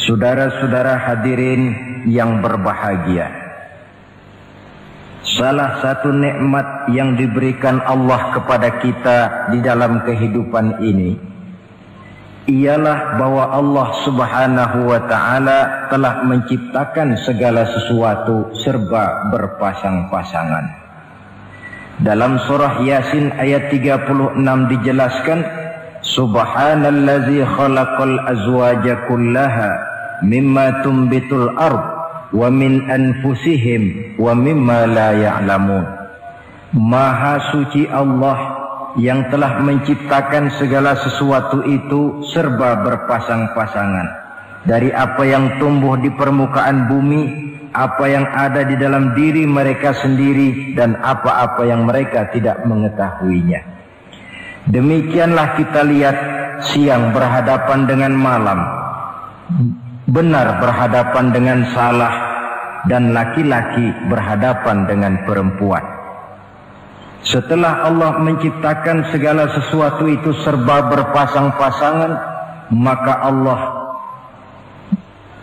Saudara-saudara hadirin yang berbahagia, salah satu nikmat yang diberikan Allah kepada kita di dalam kehidupan ini ialah bahwa Allah Subhanahu wa ta'ala telah menciptakan segala sesuatu serba berpasang-pasangan. Dalam surah Yasin ayat 36 dijelaskan, Subhanallazi khalaqal azwaja kullaha mimma tumbitul ard wa min anfusihim wa mimma la ya'lamun. Maha suci Allah yang telah menciptakan segala sesuatu itu serba berpasang-pasangan, dari apa yang tumbuh di permukaan bumi, apa yang ada di dalam diri mereka sendiri, dan apa-apa yang mereka tidak mengetahuinya. Demikianlah kita lihat siang berhadapan dengan malam, benar berhadapan dengan salah, dan laki-laki berhadapan dengan perempuan. Setelah Allah menciptakan segala sesuatu itu serba berpasang-pasangan, maka Allah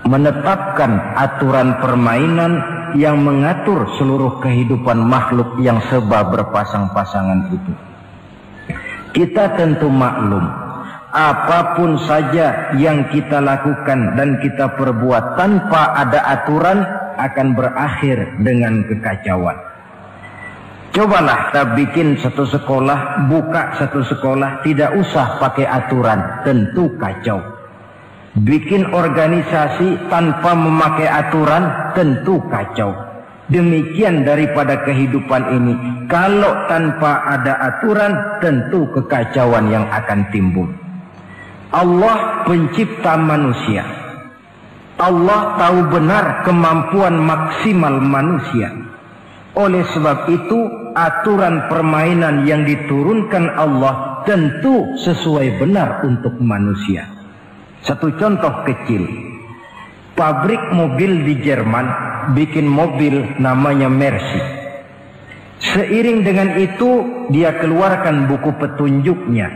menetapkan aturan permainan yang mengatur seluruh kehidupan makhluk yang serba berpasang-pasangan itu. Kita tentu maklum, apapun saja yang kita lakukan dan kita perbuat tanpa ada aturan akan berakhir dengan kekacauan. Cobalah kita bikin satu sekolah, buka satu sekolah, tidak usah pakai aturan, tentu kacau. Bikin organisasi tanpa memakai aturan, tentu kacau. Demikian daripada kehidupan ini, kalau tanpa ada aturan, tentu kekacauan yang akan timbul. Allah pencipta manusia. Allah tahu benar kemampuan maksimal manusia. Oleh sebab itu, aturan permainan yang diturunkan Allah tentu sesuai benar untuk manusia. Satu contoh kecil, pabrik mobil di Jerman bikin mobil namanya Mercy. Seiring dengan itu dia keluarkan buku petunjuknya.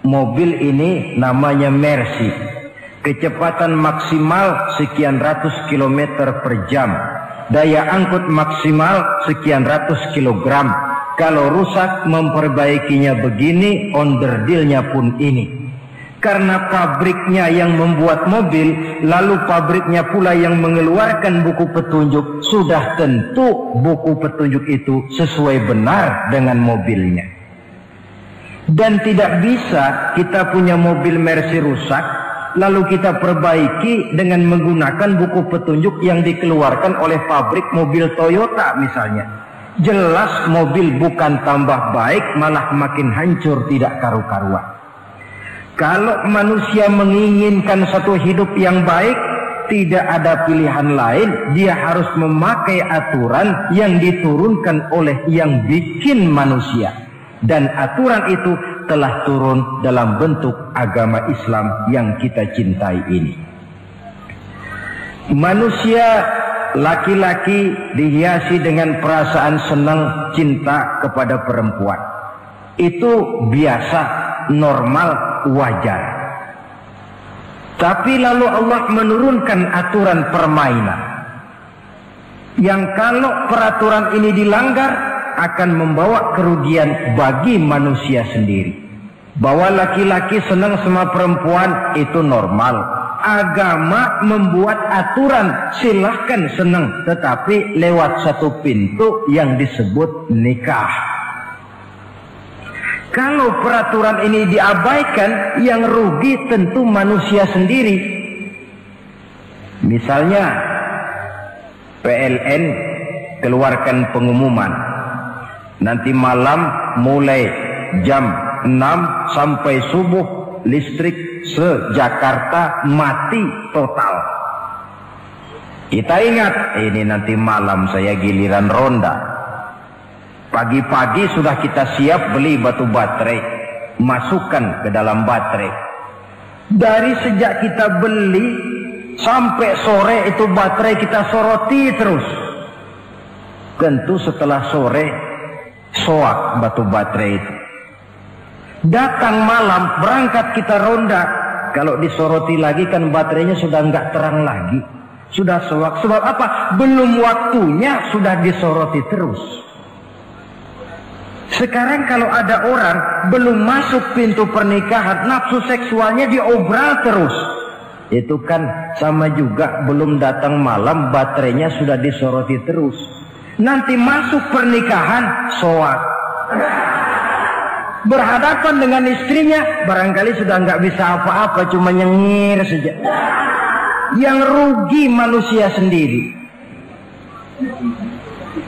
Mobil ini namanya Mercy, kecepatan maksimal sekian ratus kilometer per jam, daya angkut maksimal sekian ratus kilogram. Kalau rusak memperbaikinya begini, onderdilnya pun ini. Karena pabriknya yang membuat mobil, lalu pabriknya pula yang mengeluarkan buku petunjuk, sudah tentu buku petunjuk itu sesuai benar dengan mobilnya. Dan tidak bisa kita punya mobil Mercy rusak, lalu kita perbaiki dengan menggunakan buku petunjuk yang dikeluarkan oleh pabrik mobil Toyota misalnya. Jelas mobil bukan tambah baik, malah makin hancur tidak karu-karuan. Kalau manusia menginginkan satu hidup yang baik, tidak ada pilihan lain, dia harus memakai aturan yang diturunkan oleh yang bikin manusia. Dan aturan itu telah turun dalam bentuk agama Islam yang kita cintai ini. Manusia laki-laki dihiasi dengan perasaan senang cinta kepada perempuan. Itu biasa, normal, wajar. Tapi lalu Allah menurunkan aturan permainan yang kalau peraturan ini dilanggar akan membawa kerugian bagi manusia sendiri. Bahwa laki-laki senang sama perempuan itu normal. Agama membuat aturan silahkan senang, tetapi lewat satu pintu yang disebut nikah. Kalau peraturan ini diabaikan, yang rugi tentu manusia sendiri. Misalnya PLN keluarkan pengumuman, nanti malam mulai jam 6 sampai subuh listrik se-Jakarta mati total. Kita ingat, ini nanti malam saya giliran ronda. Pagi-pagi sudah kita siap beli batu baterai, masukkan ke dalam baterai. Dari sejak kita beli sampai sore itu baterai kita soroti terus. Tentu setelah sore soak batu baterai itu. Datang malam berangkat kita ronda, Kalau disoroti lagi kan baterainya sudah nggak terang lagi. Sudah sewak. Sebab apa? Belum waktunya sudah disoroti terus. Sekarang kalau ada orang belum masuk pintu pernikahan, nafsu seksualnya diobral terus. Itu kan sama juga belum datang malam, baterainya sudah disoroti terus. Nanti masuk pernikahan, soak. Berhadapan dengan istrinya, barangkali sudah nggak bisa apa-apa, cuma nyengir saja. Yang rugi manusia sendiri.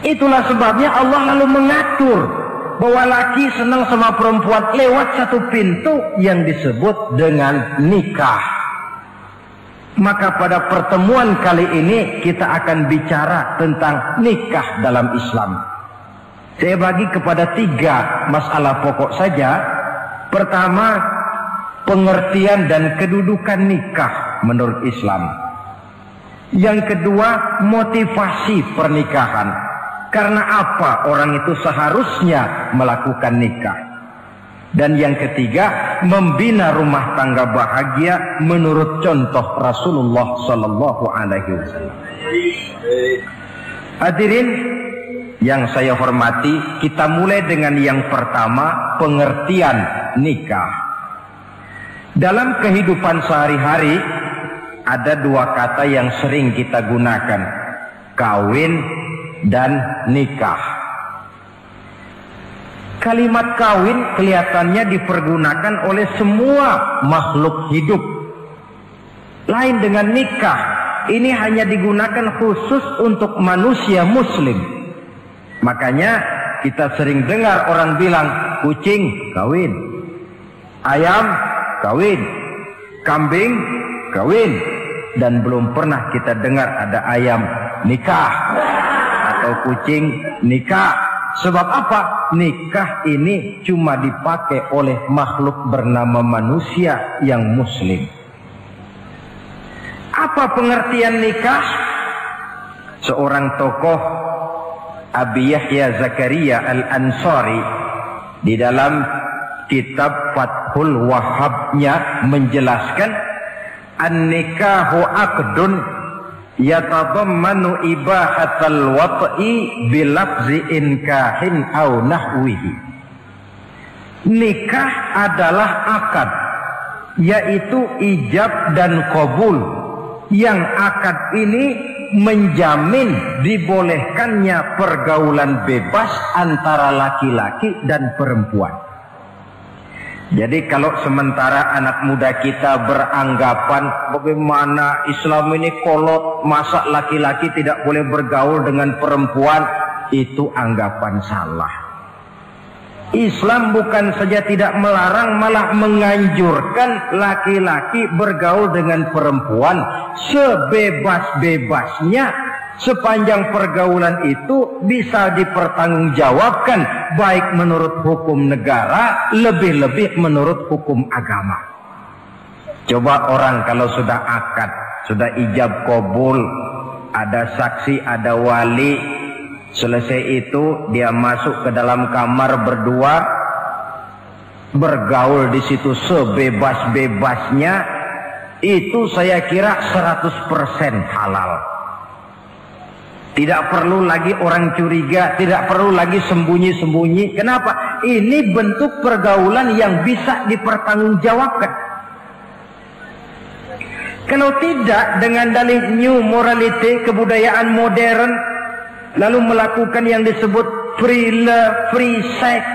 Itulah sebabnya Allah lalu mengatur bahwa laki senang sama perempuan lewat satu pintu yang disebut dengan nikah. Maka pada pertemuan kali ini kita akan bicara tentang nikah dalam Islam. Saya bagi kepada 3 masalah pokok saja. Pertama, pengertian dan kedudukan nikah menurut Islam. Yang kedua, motivasi pernikahan. Karena apa orang itu seharusnya melakukan nikah. Dan yang ketiga, membina rumah tangga bahagia menurut contoh Rasulullah Sallallahu Alaihi Wasallam. Hadirin yang saya hormati, kita mulai dengan yang pertama, pengertian nikah. Dalam kehidupan sehari-hari ada 2 kata yang sering kita gunakan, kawin dan nikah. Kalimat kawin kelihatannya dipergunakan oleh semua makhluk hidup. Lain dengan nikah, ini hanya digunakan khusus untuk manusia muslim. Makanya kita sering dengar orang bilang, kucing kawin, ayam kawin, kambing kawin. Dan belum pernah kita dengar ada ayam nikah atau kucing nikah. Sebab apa? Nikah ini cuma dipakai oleh makhluk bernama manusia yang muslim. Apa pengertian nikah? Seorang tokoh, Abi Yahya Zakaria Al-Ansari, di dalam kitab Fathul Wahhabnya menjelaskan, an-nikahu aqdun yatadammanu ibahatal wat'i bilafzi inkahin au nahwihi. Nikah adalah akad, yaitu ijab dan qabul, yang akad ini menjamin dibolehkannya pergaulan bebas antara laki-laki dan perempuan. Jadi kalau sementara anak muda kita beranggapan bagaimana Islam ini kolot, masa laki-laki tidak boleh bergaul dengan perempuan, itu anggapan salah. Islam bukan saja tidak melarang, malah menganjurkan laki-laki bergaul dengan perempuan sebebas-bebasnya, sepanjang pergaulan itu bisa dipertanggungjawabkan, baik menurut hukum negara, lebih-lebih menurut hukum agama. Coba orang kalau sudah akad, sudah ijab qabul, ada saksi, ada wali, selesai itu dia masuk ke dalam kamar berdua, bergaul di situ sebebas-bebasnya, itu saya kira 100% halal. Tidak perlu lagi orang curiga, tidak perlu lagi sembunyi-sembunyi. Kenapa? Ini bentuk pergaulan yang bisa dipertanggungjawabkan. Kalau tidak, dengan dalih new morality, kebudayaan modern, lalu melakukan yang disebut free love, free sex,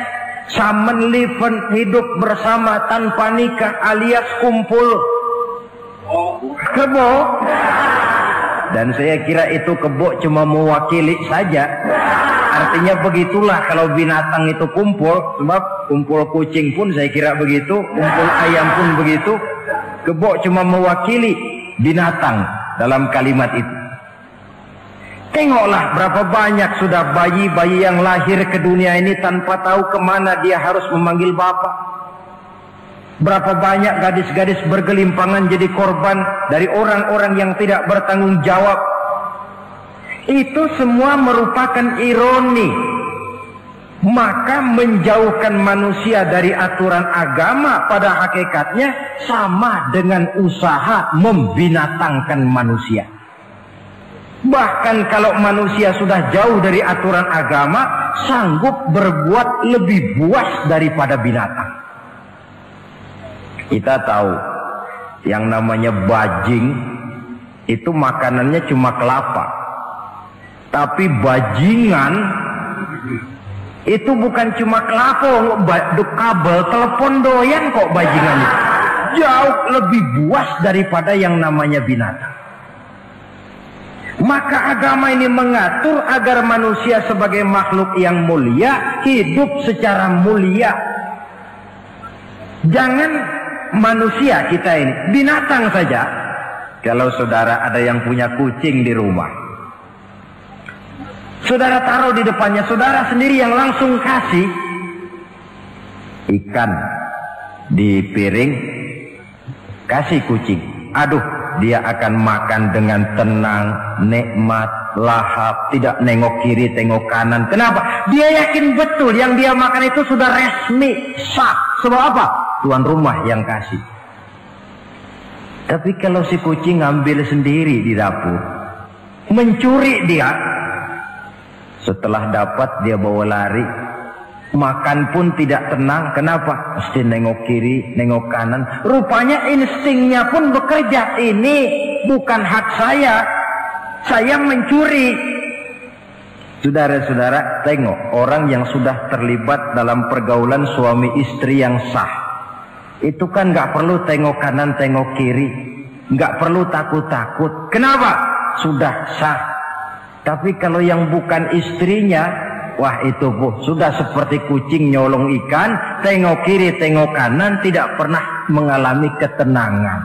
samen liven, hidup bersama tanpa nikah alias kumpul kebo. Dan saya kira itu kebo cuma mewakili saja. Artinya begitulah kalau binatang itu kumpul. Sebab kumpul kucing pun saya kira begitu, kumpul ayam pun begitu. Kebo cuma mewakili binatang dalam kalimat itu. Tengoklah berapa banyak sudah bayi-bayi yang lahir ke dunia ini tanpa tahu kemana dia harus memanggil bapak. Berapa banyak gadis-gadis bergelimpangan jadi korban dari orang-orang yang tidak bertanggung jawab. Itu semua merupakan ironi Maka menjauhkan manusia dari aturan agama pada hakikatnya sama dengan usaha membinatangkan manusia. Bahkan kalau manusia sudah jauh dari aturan agama, sanggup berbuat lebih buas daripada binatang. Kita tahu yang namanya bajing itu makanannya cuma kelapa. Tapi bajingan itu bukan cuma kelapa, kabel telepon doyan kok bajingan itu. Jauh lebih buas daripada yang namanya binatang. Maka agama ini mengatur agar manusia sebagai makhluk yang mulia hidup secara mulia. Jangan manusia kita ini, binatang saja. Kalau saudara ada yang punya kucing di rumah, saudara taruh di depannya, saudara sendiri yang langsung kasih ikan di piring, kasih kucing. Aduh, dia akan makan dengan tenang, nikmat, lahap, tidak nengok kiri, tengok kanan. Kenapa? Dia yakin betul yang dia makan itu sudah resmi, sah. Sebab apa? Tuan rumah yang kasih. Tapi kalau si kucing ngambil sendiri di dapur, mencuri dia, setelah dapat dia bawa lari, makan pun tidak tenang. Kenapa? Mesti nengok kiri, nengok kanan. Rupanya instingnya pun bekerja. Ini bukan hak saya mencuri. Saudara-saudara, tengok orang yang sudah terlibat dalam pergaulan suami istri yang sah. Itu kan nggak perlu tengok kanan, tengok kiri, nggak perlu takut-takut. Kenapa? Sudah sah. Tapi kalau yang bukan istrinya, wah itu sudah seperti kucing nyolong ikan, tengok kiri, tengok kanan, tidak pernah mengalami ketenangan.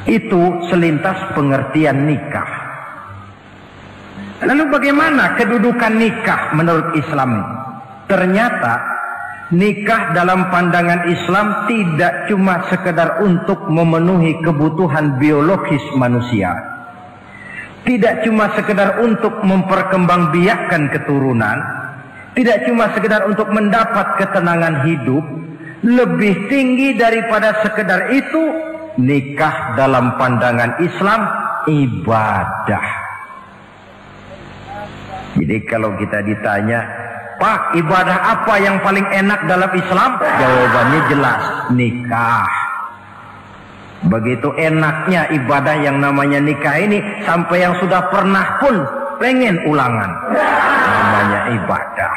Itu selintas pengertian nikah. Lalu bagaimana kedudukan nikah menurut Islam? Ternyata nikah dalam pandangan Islam tidak cuma sekedar untuk memenuhi kebutuhan biologis manusia. Tidak cuma sekedar untuk memperkembangbiakkan keturunan. Tidak cuma sekedar untuk mendapat ketenangan hidup. Lebih tinggi daripada sekedar itu, nikah dalam pandangan Islam ibadah. Jadi kalau kita ditanya, Pak, ibadah apa yang paling enak dalam Islam? Jawabannya jelas, nikah. Begitu enaknya ibadah yang namanya nikah ini, sampai yang sudah pernah pun pengen ulangan. Namanya ibadah.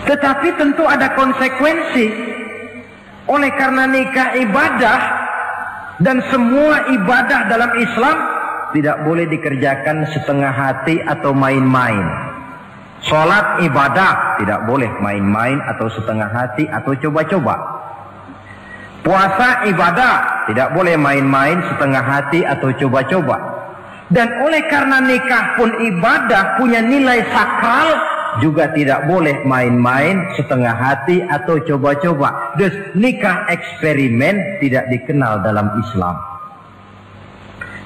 Tetapi tentu ada konsekuensi. Oleh karena nikah ibadah, dan semua ibadah dalam Islam tidak boleh dikerjakan setengah hati atau main-main. Sholat ibadah, tidak boleh main-main atau setengah hati atau coba-coba. Puasa ibadah, tidak boleh main-main, setengah hati atau coba-coba. Dan oleh karena nikah pun ibadah, punya nilai sakral, juga tidak boleh main-main, setengah hati atau coba-coba. Dus nikah eksperimen tidak dikenal dalam Islam.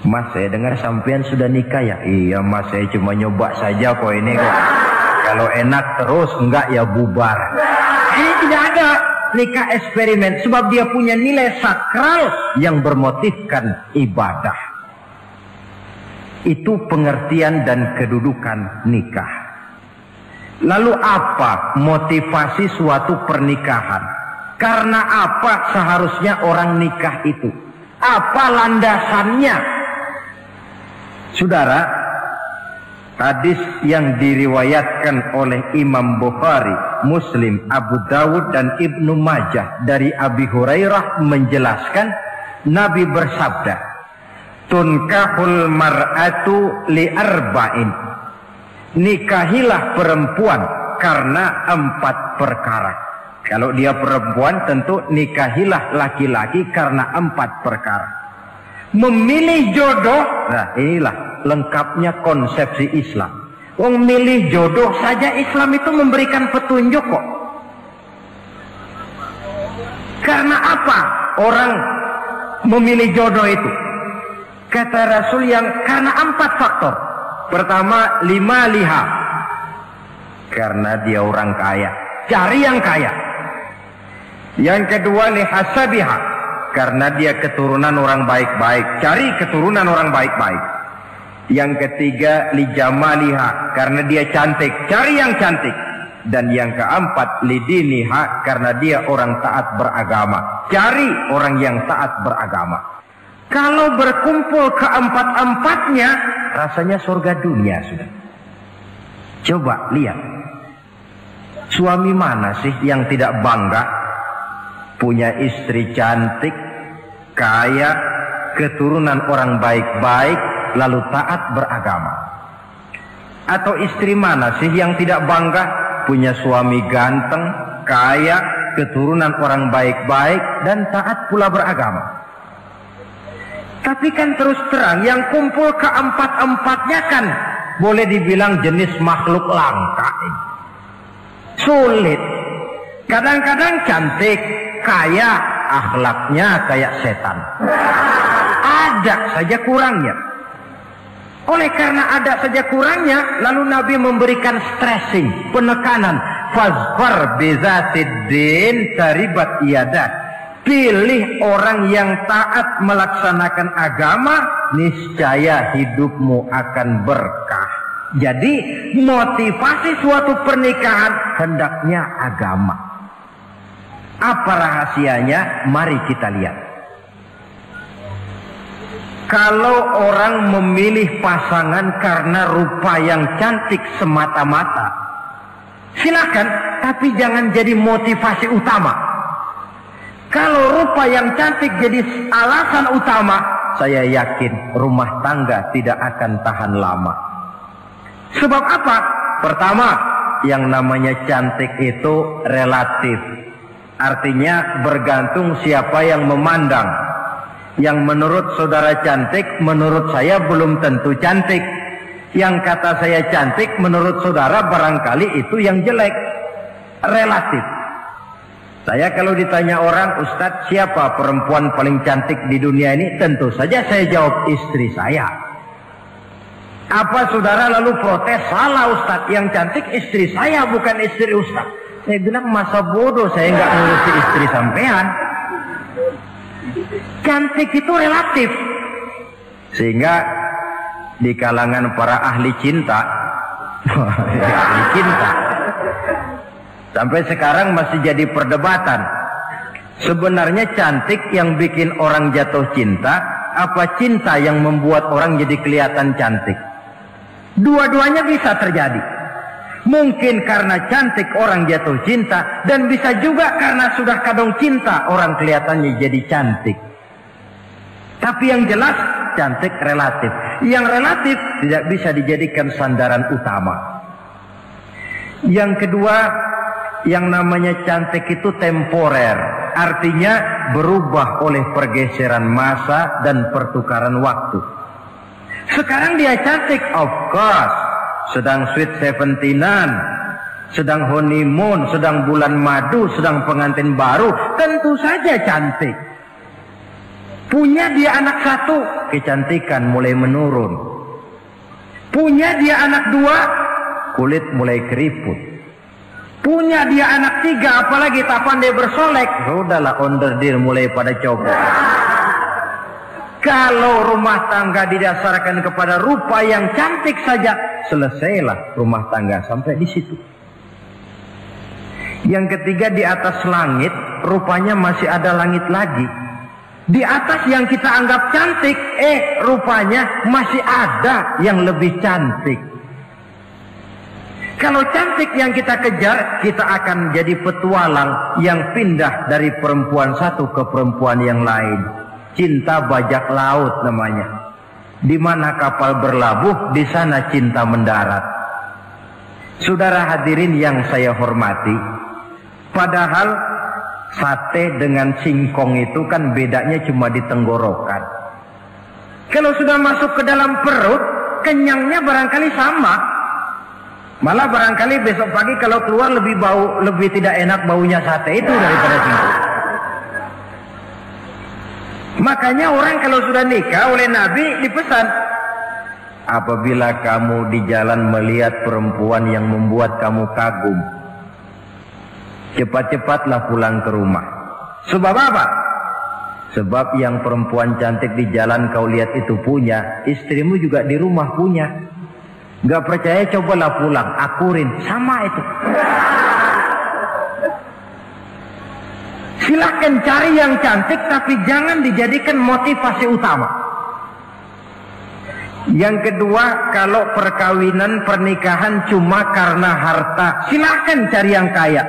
Mas, saya dengar sampean sudah nikah ya? Iya mas, saya cuma nyoba saja kok ini kok. Kalau enak terus, enggak ya bubar. Ini tidak ada nikah eksperimen, sebab dia punya nilai sakral yang bermotifkan ibadah. Itu pengertian dan kedudukan nikah. Lalu apa motivasi suatu pernikahan? Karena apa seharusnya orang nikah itu? Apa landasannya? Saudara, hadis yang diriwayatkan oleh Imam Bukhari, Muslim, Abu Dawud dan Ibnu Majah dari Abi Hurairah menjelaskan, Nabi bersabda, tunkahul mar'atu li arba'in. Nikahilah perempuan karena 4 perkara. Kalau dia perempuan, tentu nikahilah laki-laki karena 4 perkara. Memilih jodoh, nah inilah lengkapnya konsepsi Islam. Memilih jodoh saja Islam itu memberikan petunjuk kok. Karena apa orang memilih jodoh itu? Kata Rasul yang karena 4 faktor. Pertama, lima liha, karena dia orang kaya, cari yang kaya. Yang kedua, lihasabiha, karena dia keturunan orang baik-baik, cari keturunan orang baik-baik. Yang ketiga, lijamaliha, karena dia cantik, cari yang cantik. Dan yang keempat, lidiniha, karena dia orang taat beragama, cari orang yang taat beragama. Kalau berkumpul keempat-empatnya, rasanya surga dunia sudah. Coba lihat, suami mana sih yang tidak bangga punya istri cantik, kaya, keturunan orang baik-baik, lalu taat beragama? Atau istri mana sih yang tidak bangga punya suami ganteng, kaya, keturunan orang baik-baik, dan taat pula beragama? Tapi kan terus terang, yang kumpul keempat-empatnya kan boleh dibilang jenis makhluk langka. Sulit. Kadang-kadang cantik, kaya, akhlaknya kayak setan. Ada saja kurangnya. Oleh karena ada saja kurangnya, lalu Nabi memberikan stressing, penekanan. Fazfar bizatiddin taribat iyadat. Pilih orang yang taat melaksanakan agama, niscaya hidupmu akan berkah. Jadi motivasi suatu pernikahan hendaknya agama. Apa rahasianya? Mari kita lihat. Kalau orang memilih pasangan karena rupa yang cantik semata-mata, silakan, tapi jangan jadi motivasi utama. Kalau rupa yang cantik jadi alasan utama, saya yakin rumah tangga tidak akan tahan lama. Sebab apa? Pertama, yang namanya cantik itu relatif. Artinya bergantung siapa yang memandang. Yang menurut saudara cantik, menurut saya belum tentu cantik. Yang kata saya cantik, menurut saudara barangkali itu yang jelek. Relatif. Saya kalau ditanya orang, Ustadz, siapa perempuan paling cantik di dunia ini? Tentu saja saya jawab istri saya. Apa saudara lalu protes? Salah Ustadz, yang cantik istri saya, bukan istri Ustadz. Saya bilang masa bodoh, saya nggak ngurusi istri sampean. Cantik itu relatif. Sehingga di kalangan para ahli cinta, ahli cinta, sampai sekarang masih jadi perdebatan. Sebenarnya cantik yang bikin orang jatuh cinta, apa cinta yang membuat orang jadi kelihatan cantik? Dua-duanya bisa terjadi. Mungkin karena cantik orang jatuh cinta, dan bisa juga karena sudah kadung cinta orang kelihatannya jadi cantik. Tapi yang jelas cantik relatif. Yang relatif tidak bisa dijadikan sandaran utama. Yang kedua, yang namanya cantik itu temporer, artinya berubah oleh pergeseran masa dan pertukaran waktu. Sekarang dia cantik, of course, sedang sweet 17-an, sedang honeymoon, sedang bulan madu, sedang pengantin baru, tentu saja cantik. Punya dia anak satu, kecantikan mulai menurun. Punya dia anak dua, kulit mulai keriput. Punya dia anak tiga, apalagi tak pandai bersolek, sudahlah onderdir mulai pada copot. Kalau rumah tangga didasarkan kepada rupa yang cantik saja, selesailah rumah tangga sampai di situ. Yang ketiga, di atas langit, rupanya masih ada langit lagi. Di atas yang kita anggap cantik, rupanya masih ada yang lebih cantik. Kalau cantik yang kita kejar, kita akan jadi petualang yang pindah dari perempuan satu ke perempuan yang lain. Cinta bajak laut namanya. Di mana kapal berlabuh, di sana cinta mendarat. Saudara hadirin yang saya hormati, padahal sate dengan singkong itu kan bedanya cuma di tenggorokan. Kalau sudah masuk ke dalam perut, kenyangnya barangkali sama. Malah barangkali besok pagi kalau keluar lebih tidak enak baunya sate itu daripada singkong. Makanya orang kalau sudah nikah oleh Nabi dipesan, apabila kamu di jalan melihat perempuan yang membuat kamu kagum, cepat-cepatlah pulang ke rumah. Sebab apa? Sebab yang perempuan cantik di jalan kau lihat itu punya, istrimu juga di rumah punya. Gak percaya cobalah pulang, akurin, sama itu. Silahkan cari yang cantik, tapi jangan dijadikan motivasi utama. Yang kedua, kalau perkawinan, pernikahan cuma karena harta, silahkan cari yang kaya.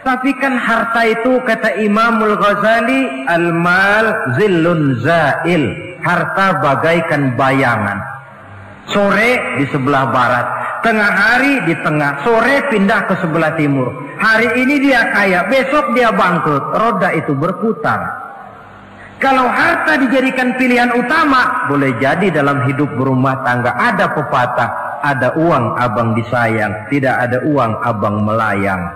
Tapi kan harta itu, kata Imamul Ghazali, al-mal zillun zail. Harta bagaikan bayangan. Sore di sebelah barat, tengah hari di tengah, sore pindah ke sebelah timur. Hari ini dia kaya, besok dia bangkrut. Roda itu berputar. Kalau harta dijadikan pilihan utama, boleh jadi dalam hidup berumah tangga ada pepatah, ada uang abang disayang, tidak ada uang abang melayang.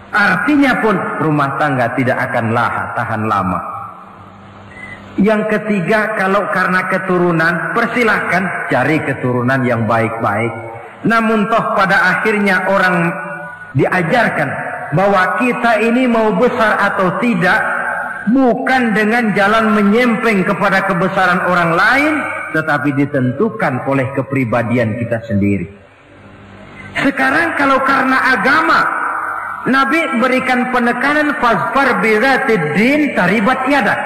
Artinya pun rumah tangga tidak akan tahan lama. Yang ketiga, kalau karena keturunan, persilahkan cari keturunan yang baik-baik. Namun toh pada akhirnya orang diajarkan bahwa kita ini mau besar atau tidak, bukan dengan jalan menyempeng kepada kebesaran orang lain, tetapi ditentukan oleh kepribadian kita sendiri. Sekarang kalau karena agama, Nabi berikan penekanan fasfar bidzatid din taribat yadak.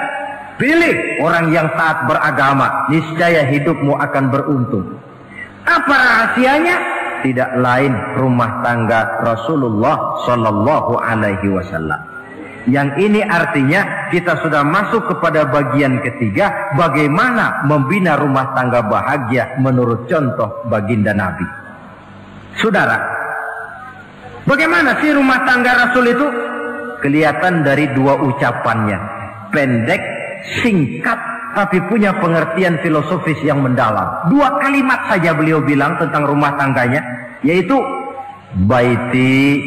Pilih orang yang taat beragama, niscaya hidupmu akan beruntung. Apa rahasianya? Tidak lain rumah tangga Rasulullah Sallallahu Alaihi Wasallam. Yang ini artinya kita sudah masuk kepada bagian ketiga, bagaimana membina rumah tangga bahagia menurut contoh baginda Nabi. Saudara, bagaimana sih rumah tangga Rasul itu? Kelihatan dari dua ucapannya, pendek, singkat, tapi punya pengertian filosofis yang mendalam. Dua kalimat saja beliau bilang tentang rumah tangganya, yaitu baiti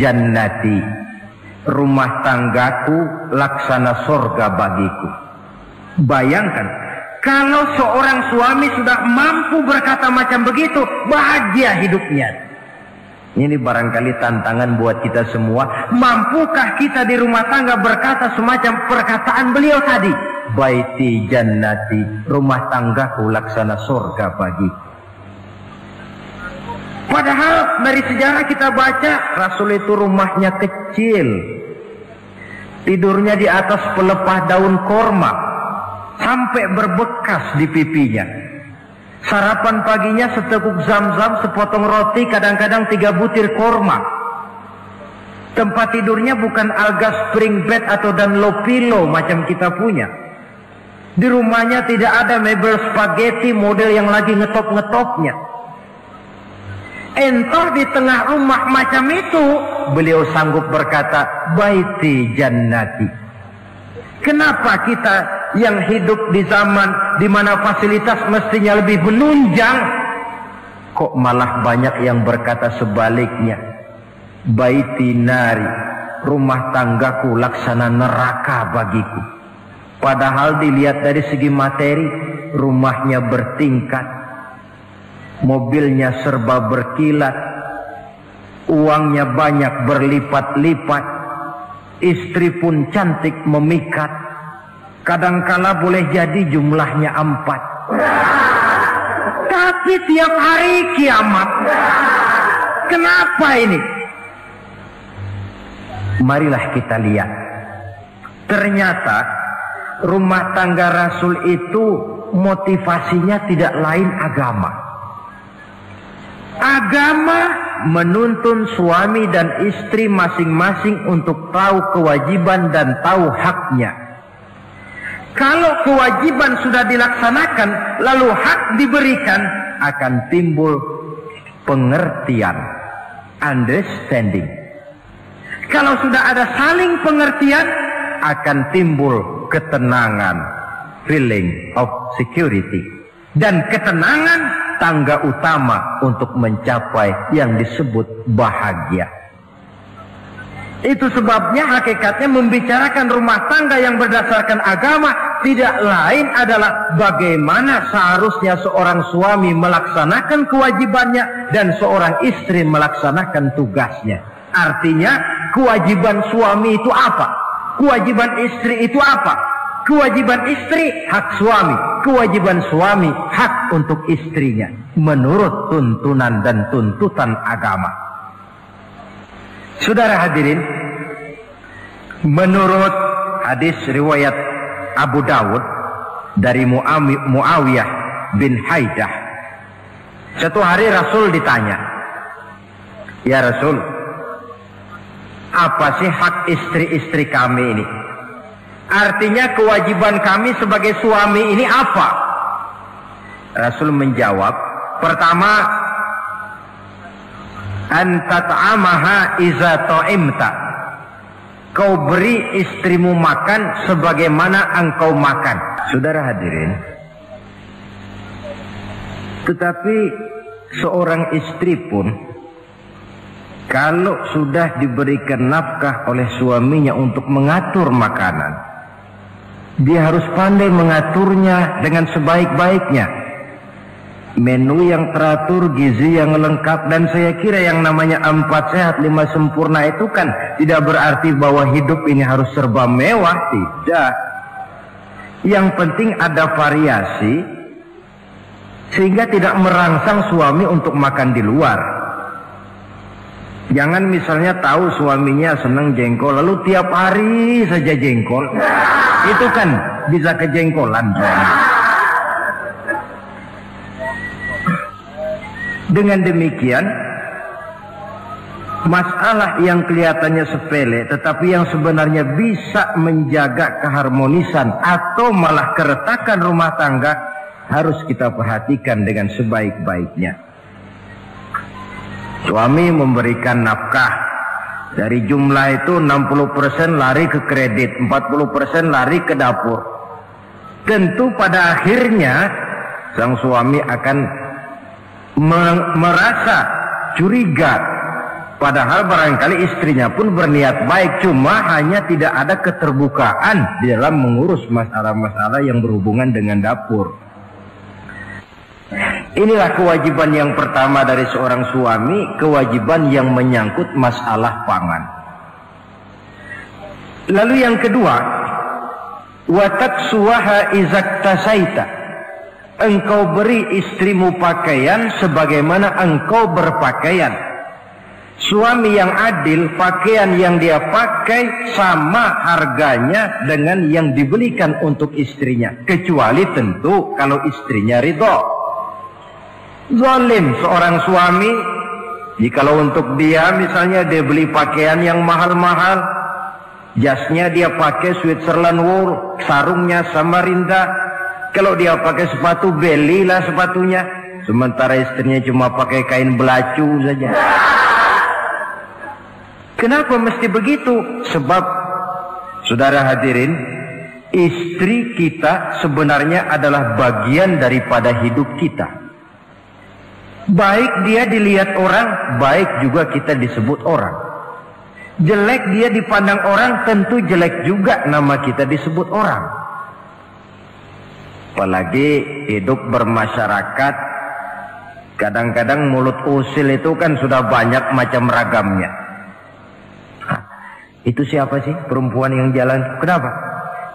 jannati, rumah tanggaku laksana surga bagiku. Bayangkan, kalau seorang suami sudah mampu berkata macam begitu, bahagia hidupnya. Ini barangkali tantangan buat kita semua. Mampukah kita di rumah tangga berkata semacam perkataan beliau tadi? Baiti jannati, rumah tanggaku laksana surga bagiku. Padahal dari sejarah kita baca, Rasul itu rumahnya kecil. Tidurnya di atas pelepah daun korma, sampai berbekas di pipinya. Sarapan paginya seteguk zam-zam, sepotong roti, kadang-kadang 3 butir korma. Tempat tidurnya bukan alga spring bed atau Dunlopillow macam kita punya. Di rumahnya tidak ada mebel spaghetti model yang lagi ngetop-ngetopnya. Entah di tengah rumah macam itu, beliau sanggup berkata, baiti jannati. Kenapa kita yang hidup di zaman di mana fasilitas mestinya lebih menunjang, kok malah banyak yang berkata sebaliknya? Baiti nari, rumah tanggaku laksana neraka bagiku. Padahal dilihat dari segi materi, rumahnya bertingkat, mobilnya serba berkilat, uangnya banyak berlipat-lipat, istri pun cantik memikat. Kadangkala boleh jadi jumlahnya 4. Tapi tiap hari kiamat. Kenapa ini? Marilah kita lihat. Ternyata rumah tangga Rasul itu motivasinya tidak lain agama. Agama menuntun suami dan istri masing-masing untuk tahu kewajiban dan tahu haknya. Kalau kewajiban sudah dilaksanakan, lalu hak diberikan, akan timbul pengertian, understanding. Kalau sudah ada saling pengertian, akan timbul ketenangan, feeling of security. Dan ketenangan tangga utama untuk mencapai yang disebut bahagia. Itu sebabnya hakikatnya membicarakan rumah tangga yang berdasarkan agama tidak lain adalah bagaimana seharusnya seorang suami melaksanakan kewajibannya dan seorang istri melaksanakan tugasnya. Artinya kewajiban suami itu apa? Kewajiban istri itu apa? Kewajiban istri hak suami, kewajiban suami hak untuk istrinya menurut tuntunan dan tuntutan agama. Saudara hadirin, menurut hadis riwayat Abu Dawud dari Muawiyah bin Haidah, suatu hari Rasul ditanya, "Ya Rasul, apa sih hak istri-istri kami ini? Artinya kewajiban kami sebagai suami ini apa?" Rasul menjawab, pertama, antat'amaha iza ta'imta. Kau beri istrimu makan sebagaimana engkau makan. Saudara hadirin, tetapi seorang istri pun kalau sudah diberikan nafkah oleh suaminya untuk mengatur makanan, dia harus pandai mengaturnya dengan sebaik-baiknya. Menu yang teratur, gizi yang lengkap, dan saya kira yang namanya 4 sehat 5 sempurna itu kan tidak berarti bahwa hidup ini harus serba mewah, tidak. Yang penting ada variasi sehingga tidak merangsang suami untuk makan di luar. Jangan misalnya tahu suaminya senang jengkol lalu tiap hari saja jengkol, itu kan bisa kejengkolan suami. Dengan demikian, masalah yang kelihatannya sepele tetapi yang sebenarnya bisa menjaga keharmonisan atau malah keretakan rumah tangga harus kita perhatikan dengan sebaik-baiknya. Suami memberikan nafkah, dari jumlah itu 60% lari ke kredit, 40% lari ke dapur. Tentu pada akhirnya sang suami akan merasa curiga, padahal barangkali istrinya pun berniat baik, cuma hanya tidak ada keterbukaan di dalam mengurus masalah-masalah yang berhubungan dengan dapur. Inilah kewajiban yang pertama dari seorang suami, kewajiban yang menyangkut masalah pangan. Lalu yang kedua, wa taksuha izak tasaita. Engkau beri istrimu pakaian sebagaimana engkau berpakaian. Suami yang adil, pakaian yang dia pakai sama harganya dengan yang dibelikan untuk istrinya, kecuali tentu kalau istrinya ridho. Zalim seorang suami jikalau untuk dia misalnya dia beli pakaian yang mahal-mahal, jasnya dia pakai Switzerland wool, sarungnya Samarinda. Kalau dia pakai sepatu, belilah sepatunya. Sementara istrinya cuma pakai kain belacu saja. Kenapa mesti begitu? Sebab, saudara hadirin, istri kita sebenarnya adalah bagian daripada hidup kita. Baik dia dilihat orang, baik juga kita disebut orang. Jelek dia dipandang orang, tentu jelek juga nama kita disebut orang. Apalagi hidup bermasyarakat, kadang-kadang mulut usil itu kan sudah banyak macam ragamnya. Itu siapa sih perempuan yang jalan? Kenapa?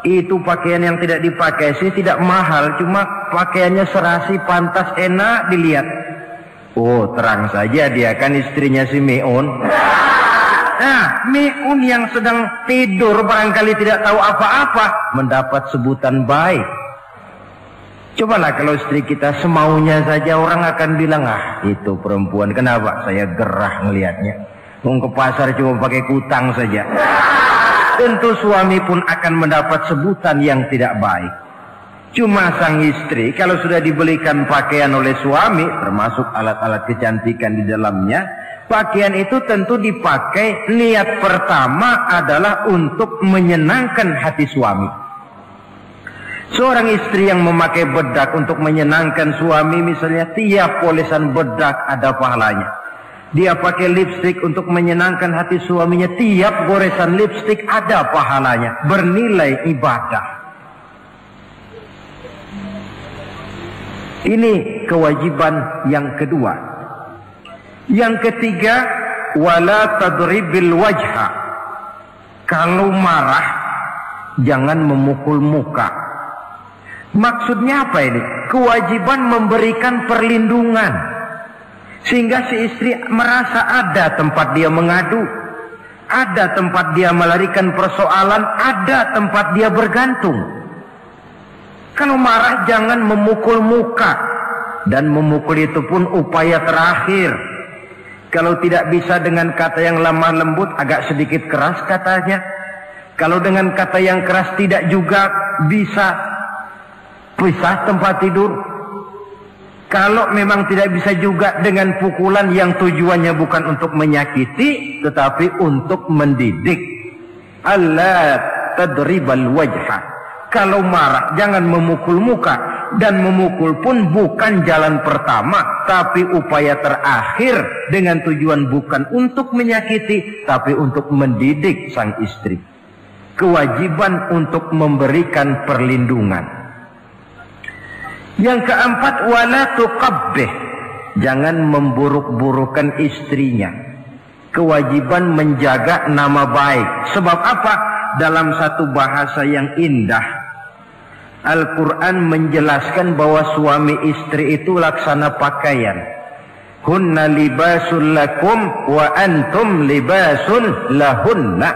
Itu pakaian yang tidak dipakai sih tidak mahal, cuma pakaiannya serasi, pantas, enak dilihat. Oh, terang saja dia kan istrinya si Miun. Nah, Miun yang sedang tidur barangkali tidak tahu apa-apa mendapat sebutan baik. Cobalah kalau istri kita semaunya saja, orang akan bilang, ah itu perempuan, kenapa? Saya gerah ngelihatnya. Mau ke pasar cuma pakai kutang saja. Tentu suami pun akan mendapat sebutan yang tidak baik. Cuma sang istri kalau sudah dibelikan pakaian oleh suami, termasuk alat-alat kecantikan di dalamnya, pakaian itu tentu dipakai niat pertama adalah untuk menyenangkan hati suami. Seorang istri yang memakai bedak untuk menyenangkan suami misalnya, tiap polesan bedak ada pahalanya. Dia pakai lipstik untuk menyenangkan hati suaminya, tiap goresan lipstik ada pahalanya, bernilai ibadah. Ini kewajiban yang kedua. Yang ketiga, wala tadribil wajha. Kalau marah jangan memukul muka. Maksudnya apa ini? Kewajiban memberikan perlindungan, sehingga si istri merasa ada tempat dia mengadu, ada tempat dia melarikan persoalan, ada tempat dia bergantung. Kalau marah jangan memukul muka, dan memukul itu pun upaya terakhir. Kalau tidak bisa dengan kata yang lemah lembut, agak sedikit keras katanya. Kalau dengan kata yang keras tidak juga bisa pisah tempat tidur. Kalau memang tidak bisa juga dengan pukulan yang tujuannya bukan untuk menyakiti, tetapi untuk mendidik. Allah tadribal wajha. Kalau marah jangan memukul muka, dan memukul pun bukan jalan pertama, tapi upaya terakhir dengan tujuan bukan untuk menyakiti, tapi untuk mendidik sang istri. Kewajiban untuk memberikan perlindungan. Yang keempat, wala tuqabbih. Jangan memburuk-burukan istrinya. Kewajiban menjaga nama baik. Sebab apa? Dalam satu bahasa yang indah, Al-Quran menjelaskan bahwa suami istri itu laksana pakaian. Hunna libasul lakum wa antum libasun lahunna.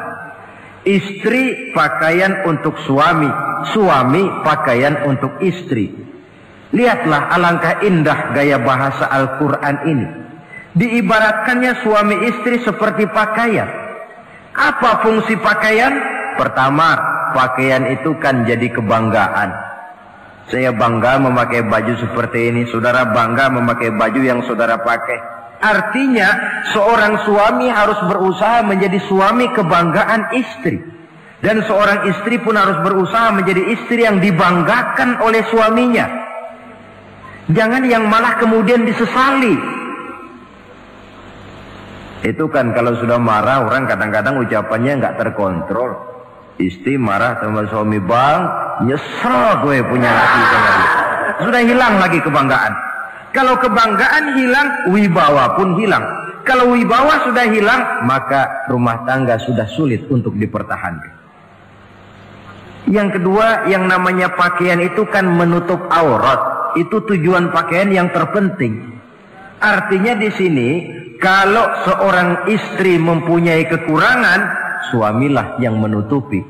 Istri pakaian untuk suami, suami pakaian untuk istri. Lihatlah alangkah indah gaya bahasa Al-Quran ini. Diibaratkannya suami istri seperti pakaian. Apa fungsi pakaian? Pertama, pakaian itu kan jadi kebanggaan. Saya bangga memakai baju seperti ini, saudara bangga memakai baju yang saudara pakai. Artinya seorang suami harus berusaha menjadi suami kebanggaan istri, dan seorang istri pun harus berusaha menjadi istri yang dibanggakan oleh suaminya. Jangan yang malah kemudian disesali. Itu kan kalau sudah marah orang kadang-kadang ucapannya nggak terkontrol. Istri marah sama suami, bang, nyesel gue punya laki sama dia. Sudah hilang lagi kebanggaan. Kalau kebanggaan hilang, wibawa pun hilang. Kalau wibawa sudah hilang, maka rumah tangga sudah sulit untuk dipertahankan. Yang kedua, yang namanya pakaian itu kan menutup aurat. Itu tujuan pakaian yang terpenting. Artinya di sini, kalau seorang istri mempunyai kekurangan, suamilah yang menutupi.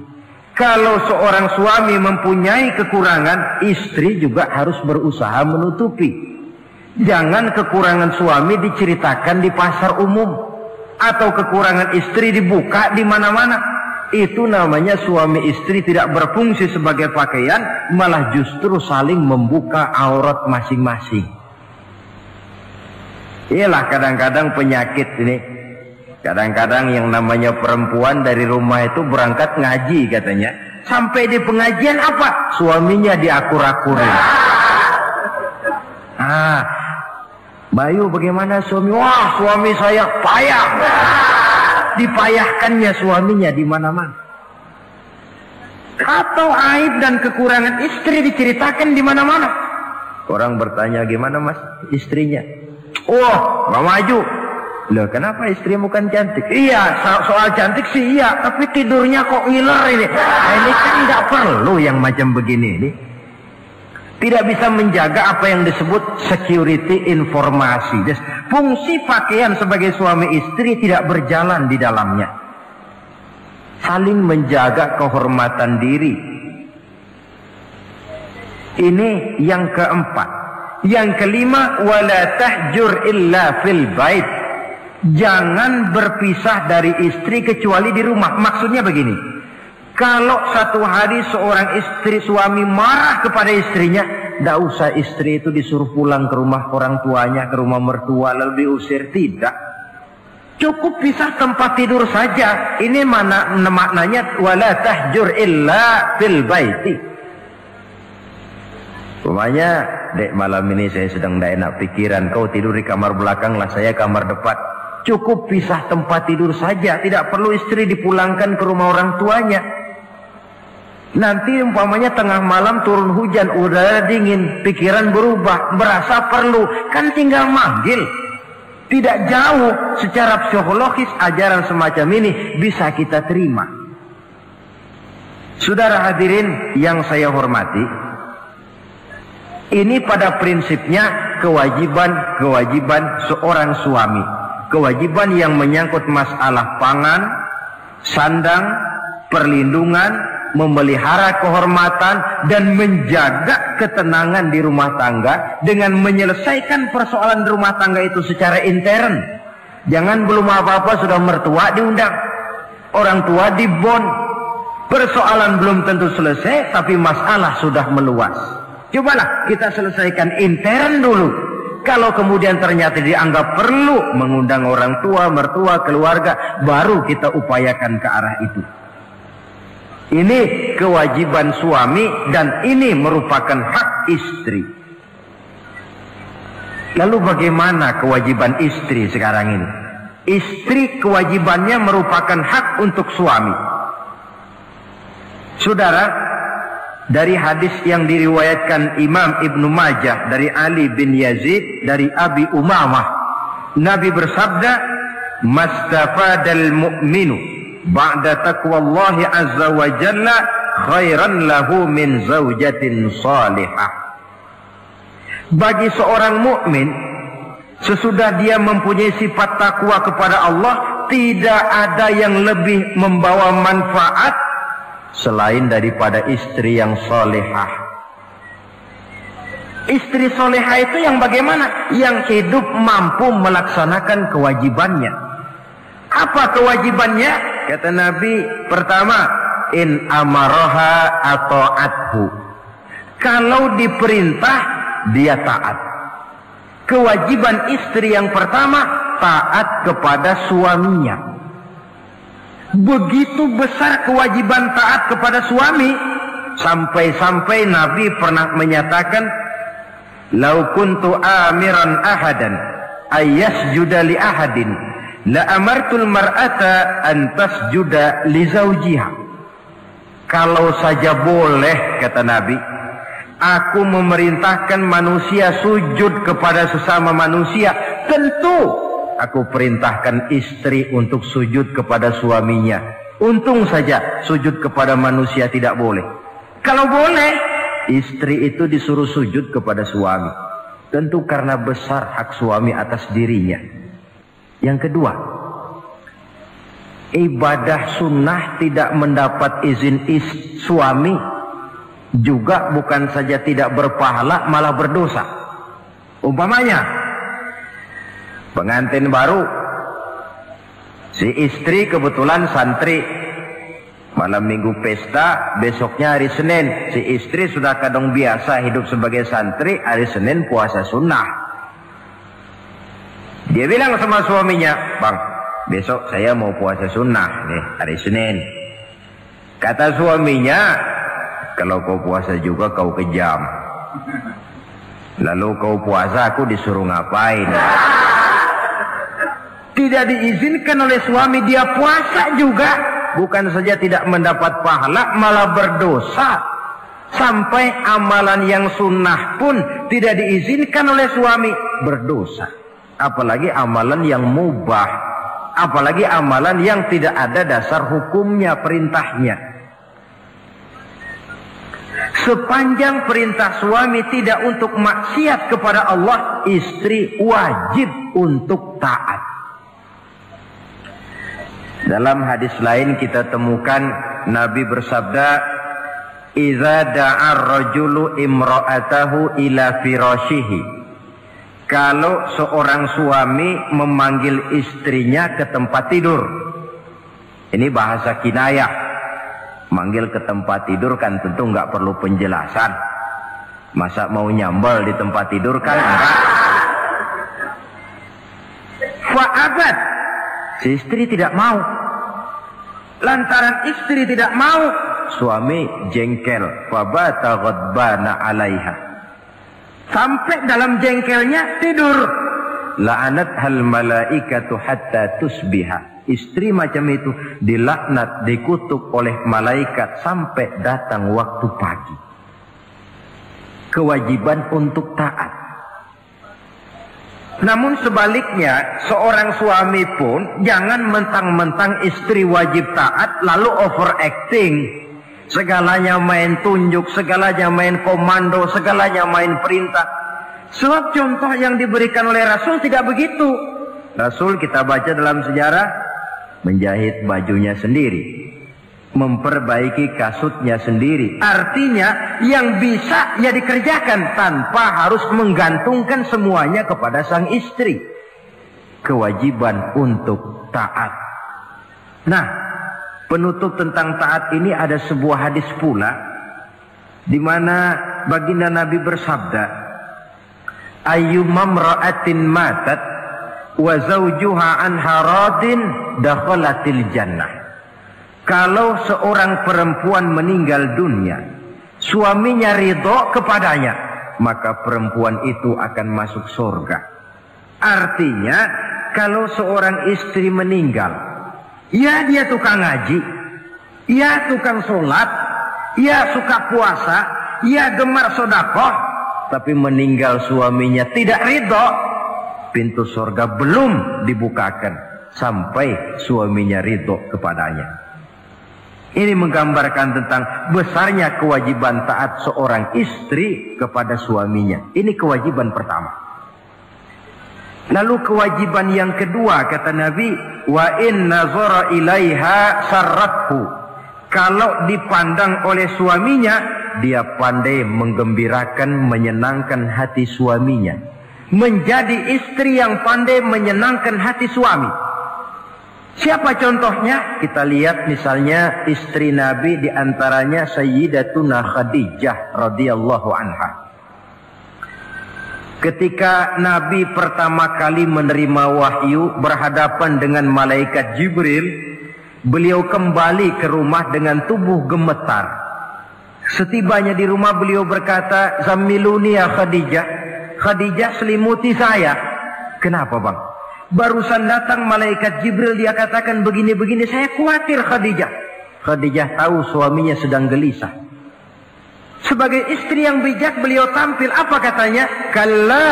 Kalau seorang suami mempunyai kekurangan, istri juga harus berusaha menutupi. Jangan kekurangan suami diceritakan di pasar umum, atau kekurangan istri dibuka di mana-mana. Itu namanya suami istri tidak berfungsi sebagai pakaian, malah justru saling membuka aurat masing-masing. Iyalah kadang-kadang penyakit ini. Kadang-kadang yang namanya perempuan dari rumah itu berangkat ngaji katanya. Sampai di pengajian apa? Suaminya diakur-akurin. Bayu bagaimana suami? Wah, suami saya payah. Dipayahkannya suaminya di mana-mana. Atau aib dan kekurangan istri diceritakan di mana-mana. Orang bertanya, gimana mas istrinya? Oh, nggak maju. Loh, kenapa istrimu kan cantik? Iya, soal cantik sih iya, tapi tidurnya kok ngiler ini. Ini kan nggak perlu yang macam begini ini. Tidak bisa menjaga apa yang disebut security informasi. Fungsi pakaian sebagai suami istri tidak berjalan di dalamnya. Saling menjaga kehormatan diri. Ini yang keempat. Yang kelima, wala tahjur illa fil bait. Jangan berpisah dari istri kecuali di rumah. Maksudnya begini, kalau satu hari seorang istri suami marah kepada istrinya, tidak usah istri itu disuruh pulang ke rumah orang tuanya, ke rumah mertua lalu diusir. Tidak, cukup pisah tempat tidur saja. Ini mana maknanya wala tahjur illa fil baiti. Umpamanya, dek malam ini saya sedang tidak enak pikiran, kau tidur di kamar belakang lah, saya kamar depan. Cukup pisah tempat tidur saja, tidak perlu istri dipulangkan ke rumah orang tuanya. Nanti umpamanya tengah malam turun hujan, udara dingin, pikiran berubah, berasa perlu, kan tinggal manggil. Tidak jauh secara psikologis ajaran semacam ini bisa kita terima. Saudara hadirin yang saya hormati, ini pada prinsipnya kewajiban seorang suami. Kewajiban yang menyangkut masalah pangan, sandang, perlindungan, memelihara kehormatan, dan menjaga ketenangan di rumah tangga dengan menyelesaikan persoalan rumah tangga itu secara intern. Jangan belum apa-apa sudah mertua diundang, orang tua dibon. Persoalan belum tentu selesai, tapi masalah sudah meluas. Cobalah kita selesaikan intern dulu. Kalau kemudian ternyata dianggap perlu mengundang orang tua, mertua, keluarga, baru kita upayakan ke arah itu. Ini kewajiban suami dan ini merupakan hak istri. Lalu bagaimana kewajiban istri sekarang ini? Istri kewajibannya merupakan hak untuk suami. Saudara, dari hadis yang diriwayatkan Imam Ibnu Majah dari Ali bin Yazid dari Abi Umamah, Nabi bersabda, "Mastafadal mu'minu ba'da taqwallahi azza wa jalla khairan lahu min zaujatin salihah." Bagi seorang mukmin, sesudah dia mempunyai sifat takwa kepada Allah, tidak ada yang lebih membawa manfaat selain daripada istri yang solehah. Istri solehah itu yang bagaimana? Yang hidup mampu melaksanakan kewajibannya. Apa kewajibannya? Kata Nabi, pertama, in amaroha ata'athu. Kalau diperintah, dia taat. Kewajiban istri yang pertama, taat kepada suaminya. Begitu besar kewajiban taat kepada suami, sampai-sampai Nabi pernah menyatakan, "Lau kuntu amiran ahadan ayyasjuda li ahadin la amartul mar'ata an tasjuda li zawjiha." Kalau saja boleh, kata Nabi, aku memerintahkan manusia sujud kepada sesama manusia, tentu aku perintahkan istri untuk sujud kepada suaminya. Untung saja sujud kepada manusia tidak boleh. Kalau boleh, istri itu disuruh sujud kepada suami. Tentu karena besar hak suami atas dirinya. Yang kedua, ibadah sunnah tidak mendapat izin suami juga bukan saja tidak berpahala, malah berdosa. Umpamanya, pengantin baru, si istri kebetulan santri, malam minggu pesta, besoknya hari Senin, si istri sudah kadang biasa hidup sebagai santri, hari Senin puasa sunnah. Dia bilang sama suaminya, "Bang, besok saya mau puasa sunnah nih, hari Senin." Kata suaminya, "Kalau kau puasa juga kau kejam. Lalu kau puasa, aku disuruh ngapain?" Tidak diizinkan oleh suami, dia puasa juga. Bukan saja tidak mendapat pahala, malah berdosa. Sampai amalan yang sunnah pun tidak diizinkan oleh suami, berdosa. Apalagi amalan yang mubah, apalagi amalan yang tidak ada dasar hukumnya, perintahnya. Sepanjang perintah suami tidak untuk maksiat kepada Allah, istri wajib untuk taat. Dalam hadis lain kita temukan Nabi bersabda, "Idza da'a ar-rajulu imra'atahu ila firashihi." Kalau seorang suami memanggil istrinya ke tempat tidur. Ini bahasa kinayah. Manggil ke tempat tidur kan tentu nggak perlu penjelasan. Masa mau nyambal di tempat tidur kan enggak. Fa'abat, si istri tidak mau. Lantaran istri tidak mau, suami jengkel. Fabata ghadbana 'alaiha. Sampai dalam jengkelnya tidur. La'anat hal malaikatu hatta tusbiha. Istri macam itu dilaknat, dikutuk oleh malaikat sampai datang waktu pagi. Kewajiban untuk taat. Namun sebaliknya, seorang suami pun jangan mentang-mentang istri wajib taat lalu overacting. Segalanya main tunjuk, segalanya main komando, segalanya main perintah. Sebab contoh yang diberikan oleh Rasul tidak begitu. Rasul kita baca dalam sejarah menjahit bajunya sendiri, memperbaiki kasutnya sendiri. Artinya yang bisa ya dikerjakan tanpa harus menggantungkan semuanya kepada sang istri. Kewajiban untuk taat. Nah, penutup tentang taat ini ada sebuah hadis pula di mana baginda Nabi bersabda, ayyumam ra'atin matat wa zawjuha anha radin dakhalatil jannah. Kalau seorang perempuan meninggal dunia, suaminya ridho kepadanya, maka perempuan itu akan masuk surga. Artinya, kalau seorang istri meninggal, ya dia tukang ngaji, ya tukang sholat, ya suka puasa, ya gemar sedekah, tapi meninggal suaminya tidak ridho, pintu surga belum dibukakan sampai suaminya ridho kepadanya. Ini menggambarkan tentang besarnya kewajiban taat seorang istri kepada suaminya. Ini kewajiban pertama. Lalu kewajiban yang kedua kata Nabi, wa in nazara ilaiha sarrathu. Kalau dipandang oleh suaminya, dia pandai menggembirakan, menyenangkan hati suaminya. Menjadi istri yang pandai menyenangkan hati suami. Siapa contohnya? Kita lihat misalnya istri Nabi, diantaranya Sayyidatuna Khadijah radhiyallahu anha. Ketika Nabi pertama kali menerima wahyu berhadapan dengan malaikat Jibril, beliau kembali ke rumah dengan tubuh gemetar. Setibanya di rumah beliau berkata, "Zammiluni ya Khadijah." Khadijah, selimuti saya. Kenapa bang? Barusan datang malaikat Jibril, dia katakan begini-begini, saya khawatir Khadijah. Khadijah tahu suaminya sedang gelisah. Sebagai istri yang bijak beliau tampil, apa katanya? Kalla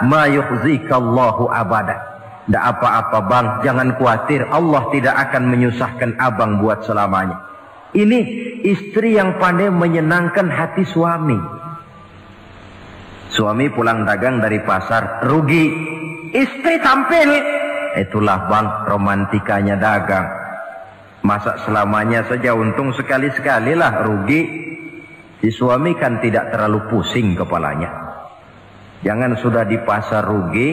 ma yukhzikallahu abada. Tidak apa-apa bang, jangan khawatir, Allah tidak akan menyusahkan abang buat selamanya. Ini istri yang pandai menyenangkan hati suami. Suami pulang dagang dari pasar, rugi. Istri tampil, itulah bang romantikanya dagang. Masa selamanya saja untung sekali-sekali lah rugi. Si suami kan tidak terlalu pusing kepalanya. Jangan sudah di pasar rugi,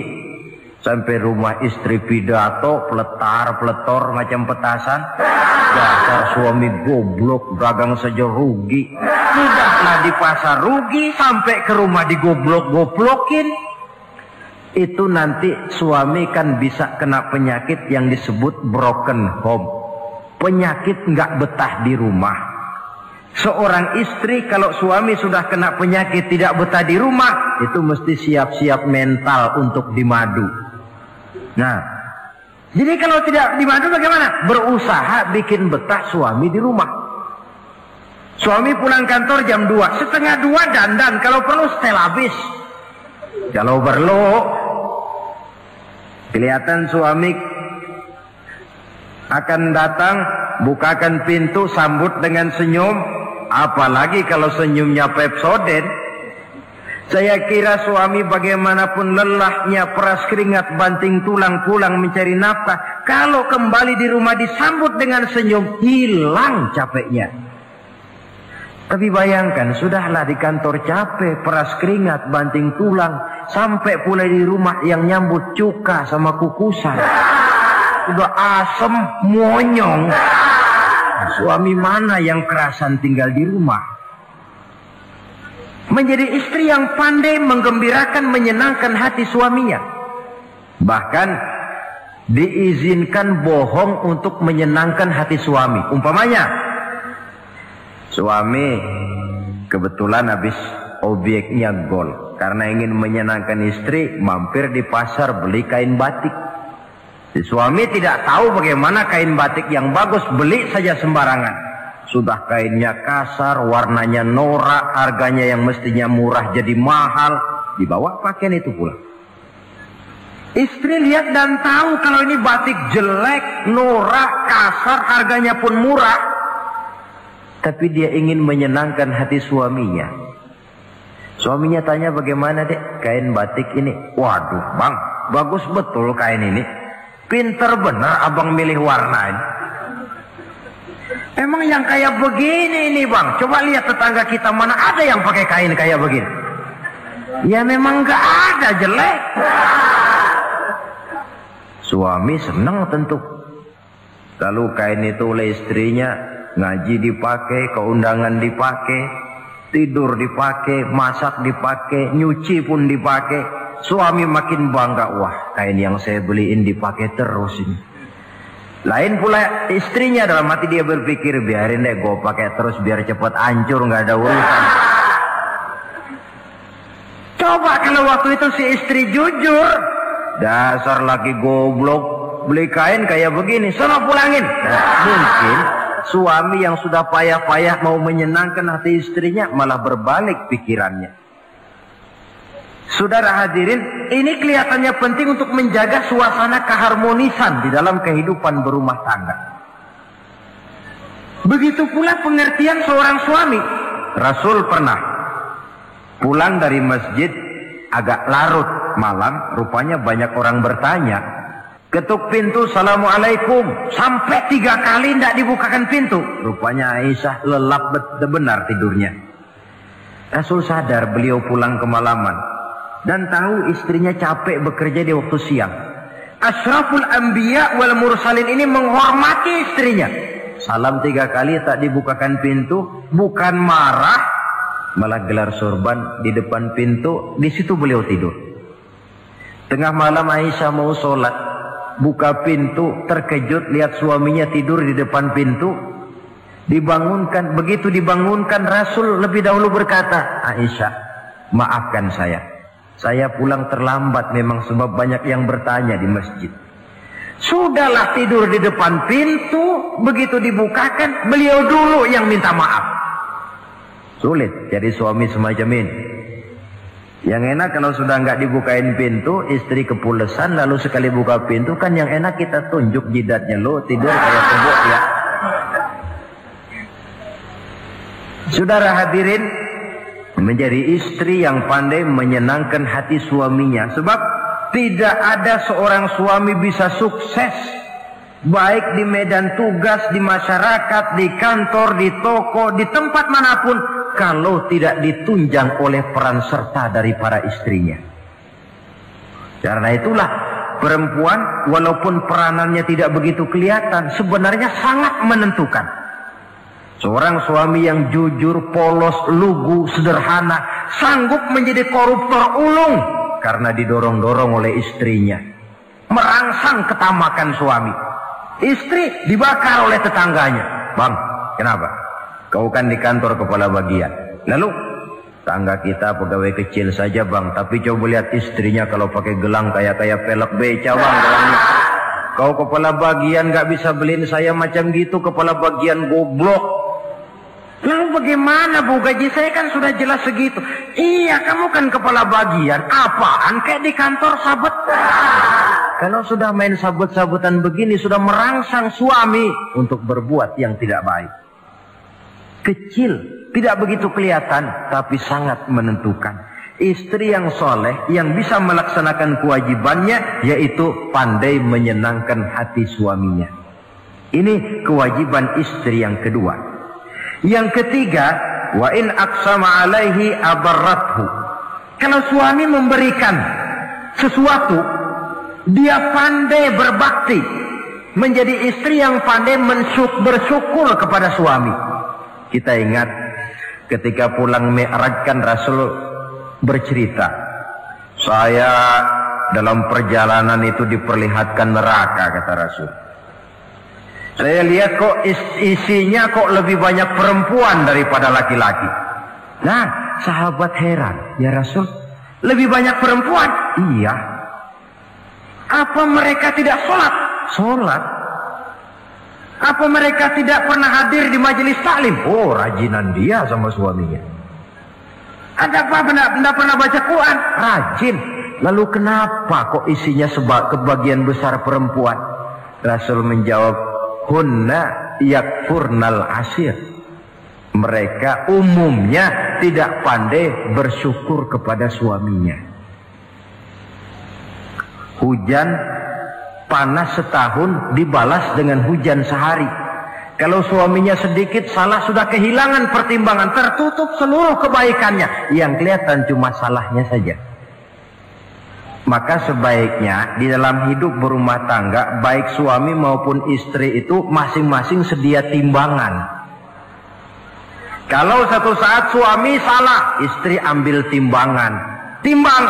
sampai rumah istri pidato, peletar-peletor macam petasan. Dasar suami goblok, dagang saja rugi. Sudahlah di pasar rugi, sampai ke rumah digoblok-goblokin. Itu nanti suami kan bisa kena penyakit yang disebut broken home. Penyakit nggak betah di rumah. Seorang istri kalau suami sudah kena penyakit tidak betah di rumah, itu mesti siap-siap mental untuk dimadu. Nah, jadi kalau tidak dimadu bagaimana? Berusaha bikin betah suami di rumah. Suami pulang kantor jam 2, setengah 2 dandan, kalau perlu setel habis. Kalau perlu kelihatan suami akan datang, bukakan pintu, sambut dengan senyum. Apalagi kalau senyumnya Pepsodent. Saya kira suami bagaimanapun lelahnya, peras keringat, banting tulang, pulang mencari nafkah, kalau kembali di rumah disambut dengan senyum, hilang capeknya. Tapi bayangkan, sudahlah di kantor capek, peras keringat, banting tulang, sampai pula di rumah yang nyambut cuka sama kukusan. Udah asem, monyong. Suami mana yang kerasan tinggal di rumah? Menjadi istri yang pandai menggembirakan, menyenangkan hati suaminya. Bahkan diizinkan bohong untuk menyenangkan hati suami. Umpamanya, suami kebetulan habis obyeknya gol. Karena ingin menyenangkan istri, mampir di pasar beli kain batik. Si suami tidak tahu bagaimana kain batik yang bagus, beli saja sembarangan. Sudah kainnya kasar, warnanya norak, harganya yang mestinya murah jadi mahal, dibawa pakaian itu pula. Istri lihat dan tahu kalau ini batik jelek, norak, kasar, harganya pun murah. Tapi dia ingin menyenangkan hati suaminya. Suaminya tanya, bagaimana dek kain batik ini? Waduh bang, bagus betul kain ini. Pinter benar abang milih warna ini. Emang yang kayak begini ini bang, coba lihat tetangga kita mana ada yang pakai kain kayak begini. Ya memang gak ada, jelek. Suami senang tentu. Lalu kain itu oleh istrinya, ngaji dipakai, keundangan dipakai, tidur dipakai, masak dipakai, nyuci pun dipakai. Suami makin bangga, wah kain yang saya beliin dipakai terus ini. Lain pula istrinya, dalam hati dia berpikir, biarin deh gue pakai terus biar cepat hancur, nggak ada urusan. Coba kalau waktu itu si istri jujur, dasar laki goblok, beli kain kayak begini, sono pulangin. Nah, mungkin suami yang sudah payah-payah mau menyenangkan hati istrinya malah berbalik pikirannya. Saudara hadirin, ini kelihatannya penting untuk menjaga suasana keharmonisan di dalam kehidupan berumah tangga. Begitu pula pengertian seorang suami. Rasul pernah pulang dari masjid agak larut malam, rupanya banyak orang bertanya. Ketuk pintu, Assalamualaikum, sampai 3 kali tidak dibukakan pintu. Rupanya Aisyah lelap benar tidurnya. Rasul sadar beliau pulang kemalaman dan tahu istrinya capek bekerja di waktu siang. Ashraful Anbiya wal Mursalin ini menghormati istrinya. Salam 3 kali tak dibukakan pintu, bukan marah, malah gelar sorban di depan pintu. Di situ beliau tidur. Tengah malam Aisyah mau sholat, buka pintu, terkejut lihat suaminya tidur di depan pintu. Dibangunkan, begitu dibangunkan Rasul lebih dahulu berkata, Aisyah, maafkan saya pulang terlambat memang sebab banyak yang bertanya di masjid. Sudahlah tidur di depan pintu, begitu dibukakan beliau dulu yang minta maaf. Sulit jadi suami semacam ini. Yang enak kalau sudah nggak dibukain pintu, istri kepulesan, lalu sekali buka pintu kan yang enak kita tunjuk jidatnya, lo tidur kayak tembok ya. Saudara hadirin, menjadi istri yang pandai menyenangkan hati suaminya. Sebab tidak ada seorang suami bisa sukses baik di medan tugas, di masyarakat, di kantor, di toko, di tempat manapun kalau tidak ditunjang oleh peran serta dari para istrinya. Karena itulah perempuan walaupun peranannya tidak begitu kelihatan, sebenarnya sangat menentukan. Seorang suami yang jujur, polos, lugu, sederhana, sanggup menjadi koruptor ulung karena didorong-dorong oleh istrinya. Merangsang ketamakan suami. Istri dibakar oleh tetangganya. Bang, kenapa? Kau kan di kantor kepala bagian. Lalu, tangga kita pegawai kecil saja bang, tapi coba lihat istrinya kalau pakai gelang kayak pelek beca bang gelangnya. Kau kepala bagian gak bisa beliin saya macam gitu, kepala bagian goblok. Lalu bagaimana bu, gaji saya kan sudah jelas segitu. Iya, kamu kan kepala bagian. Apaan kayak di kantor sabet. Kalau sudah main sabut-sabutan begini, sudah merangsang suami untuk berbuat yang tidak baik. Kecil, tidak begitu kelihatan, tapi sangat menentukan. Istri yang soleh, yang bisa melaksanakan kewajibannya, yaitu pandai menyenangkan hati suaminya. Ini kewajiban istri yang kedua. Yang ketiga, wa in aqsama alaihi abarrathu. Kalau suami memberikan sesuatu, dia pandai berbakti, menjadi istri yang pandai bersyukur kepada suami. Kita ingat ketika pulang Mi'raj kan Rasul bercerita, saya dalam perjalanan itu diperlihatkan neraka, kata Rasul. Saya lihat kok isinya kok lebih banyak perempuan daripada laki-laki. Nah, sahabat heran, ya Rasul, lebih banyak perempuan? Iya. Apa mereka tidak sholat? sholat. Apa mereka tidak pernah hadir di majelis taklim? Oh, rajinan dia sama suaminya. Ada apa? Tidak pernah baca Quran? Rajin. Lalu kenapa kok isinya kebagian besar perempuan? Rasul menjawab, hunna yakfurnal ashir. Mereka umumnya tidak pandai bersyukur kepada suaminya. Hujan panas setahun dibalas dengan hujan sehari. Kalau suaminya sedikit salah, sudah kehilangan pertimbangan, tertutup seluruh kebaikannya. Yang kelihatan cuma salahnya saja. Maka sebaiknya di dalam hidup berumah tangga, baik suami maupun istri itu masing-masing sedia timbangan. Kalau satu saat suami salah, istri ambil timbangan. Timbang,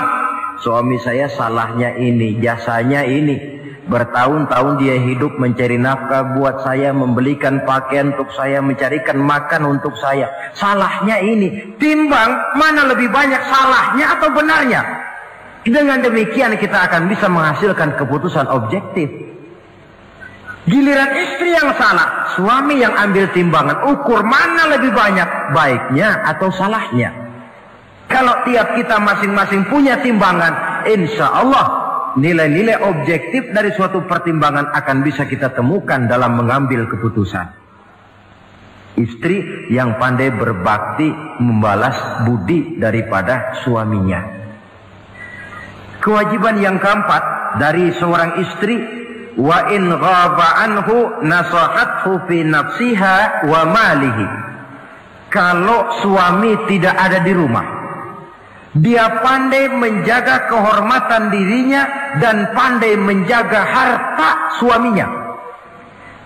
suami saya salahnya ini, jasanya ini. Bertahun-tahun dia hidup mencari nafkah buat saya, membelikan pakaian untuk saya, mencarikan makan untuk saya. Salahnya ini. Timbang, mana lebih banyak salahnya atau benarnya? Dengan demikian kita akan bisa menghasilkan keputusan objektif. Giliran istri yang salah, suami yang ambil timbangan, ukur mana lebih banyak baiknya atau salahnya. Kalau tiap kita masing-masing punya timbangan, insya Allah nilai-nilai objektif dari suatu pertimbangan akan bisa kita temukan dalam mengambil keputusan. Istri yang pandai berbakti membalas budi daripada suaminya. Kewajiban yang keempat dari seorang istri, wa in ghaba anhu nasahathu fi nafsiha wa malihi. Kalau suami tidak ada di rumah, dia pandai menjaga kehormatan dirinya dan pandai menjaga harta suaminya.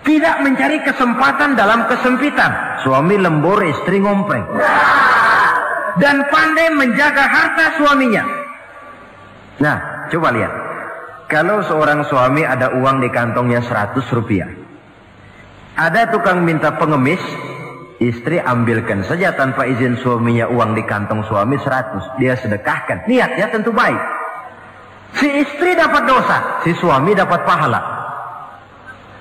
Tidak mencari kesempatan dalam kesempitan. Suami lembur, istri ngompreng. Dan pandai menjaga harta suaminya. Nah, coba lihat. Kalau seorang suami ada uang di kantongnya 100 rupiah. Ada tukang minta pengemis, istri ambilkan saja tanpa izin suaminya uang di kantong suami 100. Dia sedekahkan. Niatnya tentu baik. Si istri dapat dosa, si suami dapat pahala.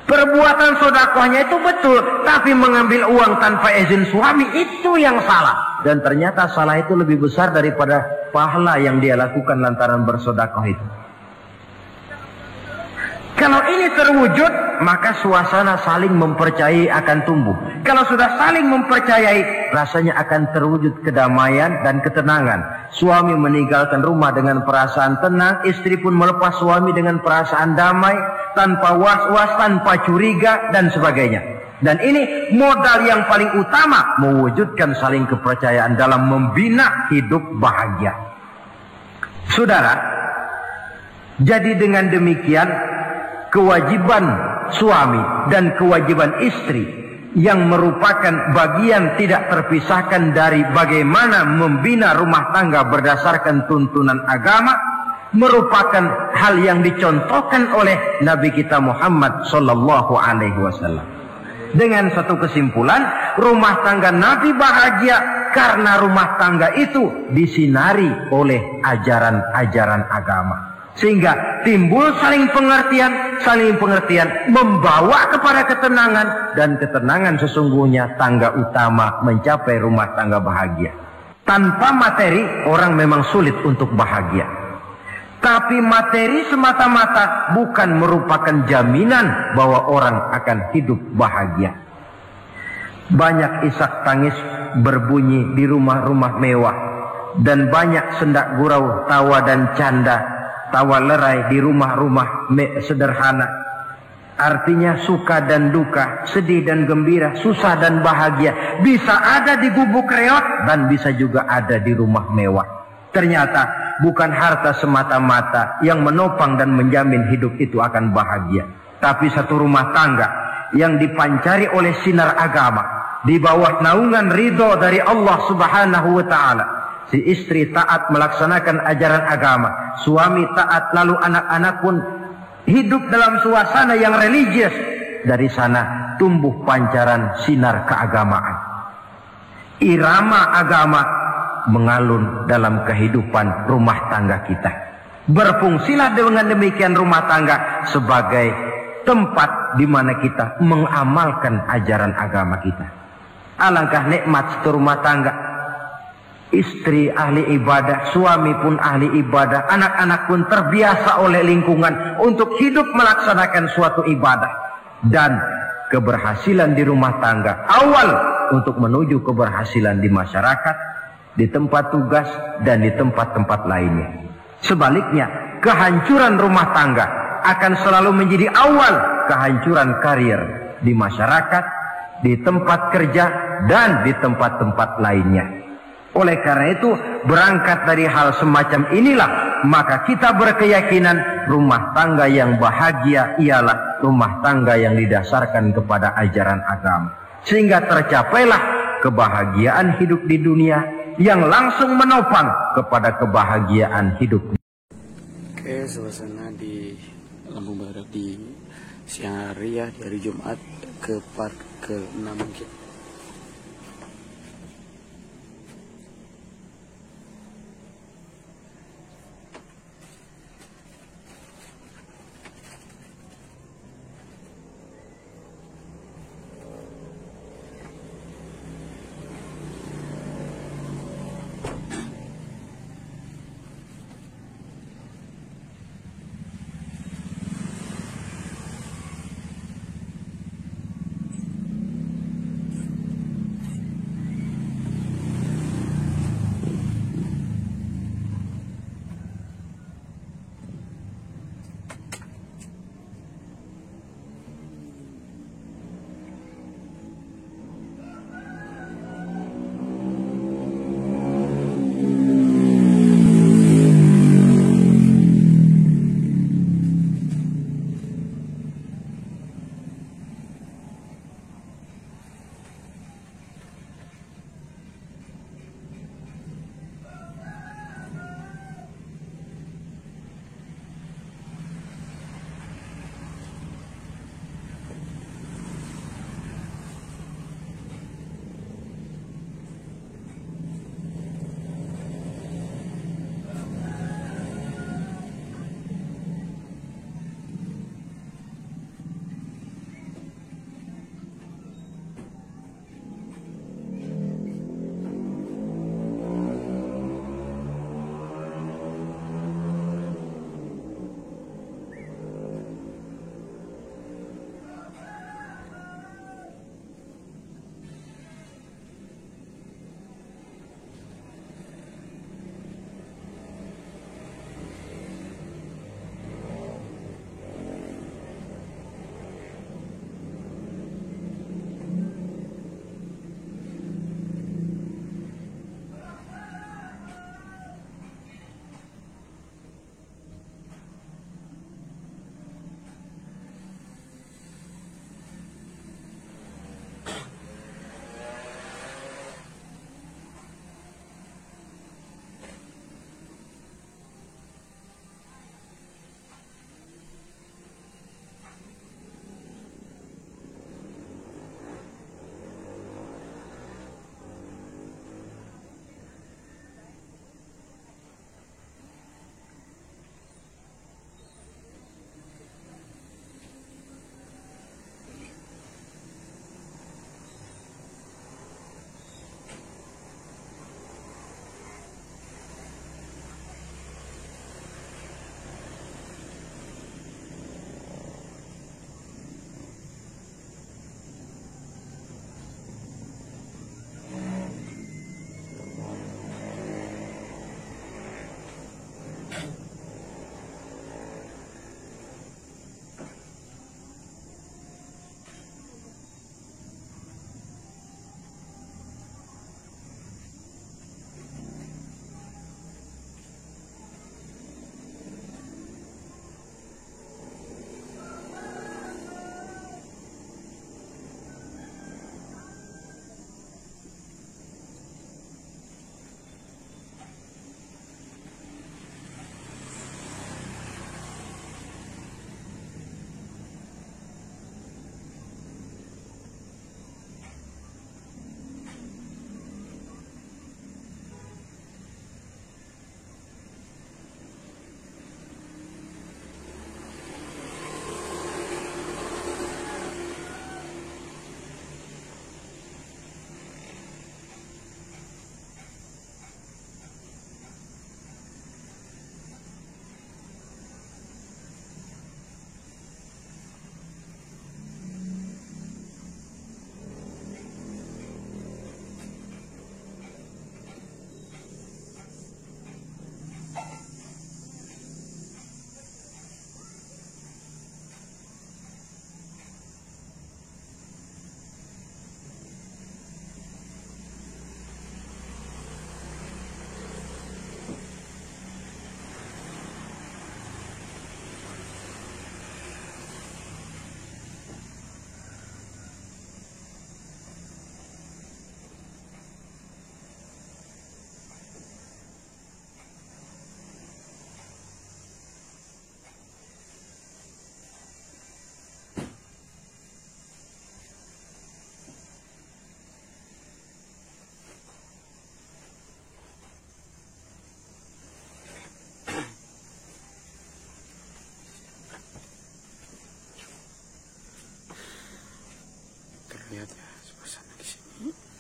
Perbuatan sedekahnya itu betul, tapi mengambil uang tanpa izin suami itu yang salah. Dan ternyata salah itu lebih besar daripada pahala yang dia lakukan lantaran bersedekah itu. Kalau ini terwujud, maka suasana saling mempercayai akan tumbuh. Kalau sudah saling mempercayai, rasanya akan terwujud kedamaian dan ketenangan. Suami meninggalkan rumah dengan perasaan tenang, istri pun melepas suami dengan perasaan damai, tanpa was-was, tanpa curiga, dan sebagainya. Dan ini modal yang paling utama mewujudkan saling kepercayaan dalam membina hidup bahagia. Saudara, jadi dengan demikian kewajiban suami dan kewajiban istri yang merupakan bagian tidak terpisahkan dari bagaimana membina rumah tangga berdasarkan tuntunan agama merupakan hal yang dicontohkan oleh Nabi kita Muhammad sallallahu alaihi wasallam. Dengan satu kesimpulan, rumah tangga Nabi bahagia karena rumah tangga itu disinari oleh ajaran-ajaran agama. Sehingga timbul saling pengertian membawa kepada ketenangan, dan ketenangan sesungguhnya tangga utama mencapai rumah tangga bahagia. Tanpa materi orang memang sulit untuk bahagia. Tapi materi semata-mata bukan merupakan jaminan bahwa orang akan hidup bahagia. Banyak isak tangis berbunyi di rumah-rumah mewah, dan banyak sendak gurau, tawa dan canda, tawa lerai di rumah-rumah sederhana. Artinya suka dan duka, sedih dan gembira, susah dan bahagia bisa ada di gubuk reot dan bisa juga ada di rumah mewah. Ternyata bukan harta semata-mata yang menopang dan menjamin hidup itu akan bahagia, tapi satu rumah tangga yang dipancari oleh sinar agama di bawah naungan ridho dari Allah Subhanahu wa taala. Si istri taat melaksanakan ajaran agama, suami taat, lalu anak-anak pun hidup dalam suasana yang religius. Dari sana tumbuh pancaran sinar keagamaan. Irama agama mengalun dalam kehidupan rumah tangga kita. Berfungsilah dengan demikian rumah tangga sebagai tempat di mana kita mengamalkan ajaran agama kita. Alangkah nikmat rumah tangga. Istri ahli ibadah, suami pun ahli ibadah, anak-anak pun terbiasa oleh lingkungan untuk hidup melaksanakan suatu ibadah. Dan keberhasilan di rumah tangga awal untuk menuju keberhasilan di masyarakat, di tempat tugas, dan di tempat-tempat lainnya. Sebaliknya, kehancuran rumah tangga akan selalu menjadi awal kehancuran karier di masyarakat, di tempat kerja, dan di tempat-tempat lainnya. Oleh karena itu, berangkat dari hal semacam inilah, maka kita berkeyakinan rumah tangga yang bahagia ialah rumah tangga yang didasarkan kepada ajaran agama. Sehingga tercapailah kebahagiaan hidup di dunia yang langsung menopang kepada kebahagiaan hidup. Oke, suasana di Lampung Barat di siang hari ya, di hari Jumat ke part ke-6 mungkin.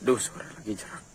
Duh, suara lagi jerak.